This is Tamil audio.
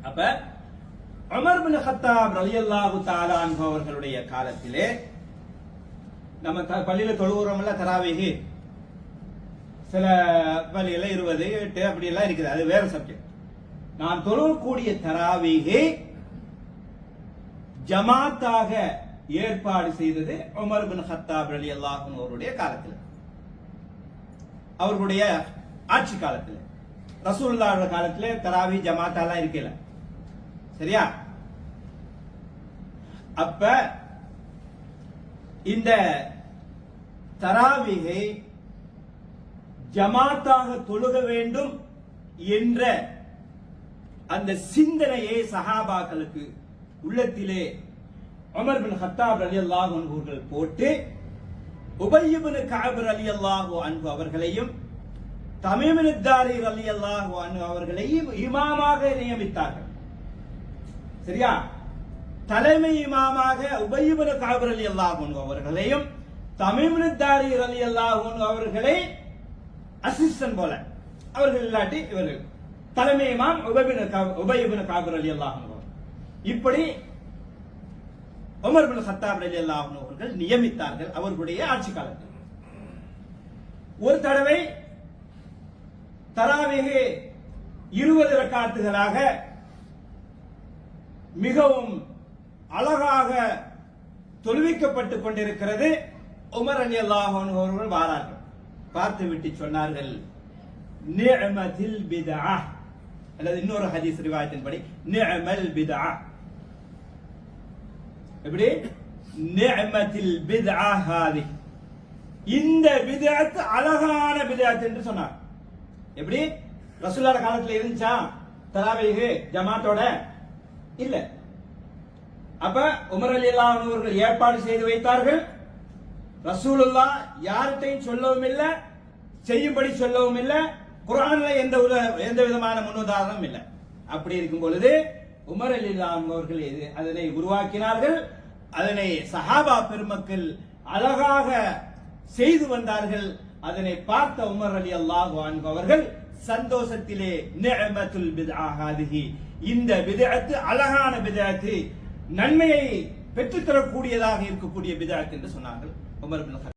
அப்ப உமர் பின் கத்தாப் ரலியல்லாஹு தஆலா அன்ஹு அவர்களுடைய காலத்திலே நம்ம பள்ளியில தொழுகிறோம்ல தராவீஹ், சில பள்ளியில 20, 8 அப்படி எல்லாம் இருக்குது, அது வேற சப்ஜெக்ட். நான் தொழக்கூடிய தராவீஹ் ஜமாத்தாக ஏற்பாடு செய்தது உமர் பின் கத்தாப் ரலியல்லாஹு அன்ஹு அவருடைய காலத்தில், அவர்களுடைய ஆட்சி காலத்தில். ரசூலுல்லாஹ் காலத்திலே தராவீஹ் ஜமாத்தாலாம் இருக்கல, சரியா? அப்ப இந்த தராவீஹை ஜமாத்தாக தொழுக வேண்டும் என்ற அந்த சிந்தனையை சஹாபாக்களுக்கு உள்ளத்திலே உமர் பின் கத்தாப் ரலியல்லாஹு அன்ஹு அவர்கள் போட்டு உபய் இப்னு கஅப் ரலியல்லாஹு அன்ஹு அவர்களையும் தமீம் அத்-தாரி ரலியல்லாஹு அன்ஹு அவர்களையும் இமாமாக நியமித்தார்கள், சரியா? தலைமை இமாமாக உபய் இப்னு கஅப் ரலியல்லாஹு அன்ஹு அவர்களையும் தமீம் அத்-தாரி ரலியல்லாஹு அன்ஹு அவர்களை அசிஸ்டன்ட் போல, அவர்கள் இல்லாட்டி இவர்கள் தலைமை இமாம் உபய் இப்னு கஅப் ரலியல்லாஹு அன்ஹு. இப்படி உமர் பின் கத்தாப் ரலியல்லாஹு அன்ஹு அவர்கள் நியமித்தார்கள் அவர்களுடைய ஆட்சி காலத்தில். ஒரு தடவை தராவீஹ் 20 ரக்காத்துகளாக மிகவும் அழகாக தொழுவிக்கப்பட்டுக் கொண்டிருக்கிறது. உமர் ரலியல்லாஹு அன்ஹு அவர்கள் வாரார்கள், பார்த்து விட்டு சொன்னார்கள், நிஅமத்தில் பித்ஆ, அல்லது இன்னொரு ஹதீஸ் ரிவாயத்தின்படி நிஅமல் பித்ஆ. எப்படி? நிஅமத்தில் பித்ஆ ஹாதி, இந்த பித்அத் அழகான பித்அத் என்று சொன்னார். எப்படி? ரசூலுல்லாஹ் காலத்துல இருந்துச்சா தராவீஹ் ஜமாத்தோட? இல்ல. அப்ப உமர் ரலியல்லாஹு அன்ஹு அவர்கள் ஏற்பாடு செய்து வைத்தார்கள். ரசூலுல்லாஹ் யார்கிட்டையும் சொல்லவும் இல்லை, செய்யும்படி சொல்லவும் இல்லை. குர்ஆன்ல எந்த விதமான முன்னுதாரணம் இல்லை. அப்படி இருக்கும் பொழுது உமர் ரலியல்லாஹு அன்ஹு அவர்கள் அதனை உருவாக்கினார்கள். அதனை சஹாபா பெருமக்கள் அழகாக செய்து வந்தார்கள். அதனை பார்த்த உமர் ரலியல்லாஹு அன்ஹு அவர்கள் சந்தோஷத்திலே நிஅமத்துல் பித்ஆ ஹாதிஹி, இந்த பித்அத் அழகான பித்அத், நன்மையை பெற்றுத்தரக்கூடியதாக இருக்கக்கூடிய பித்அத் என்று சொன்னார்கள் உமர் பின்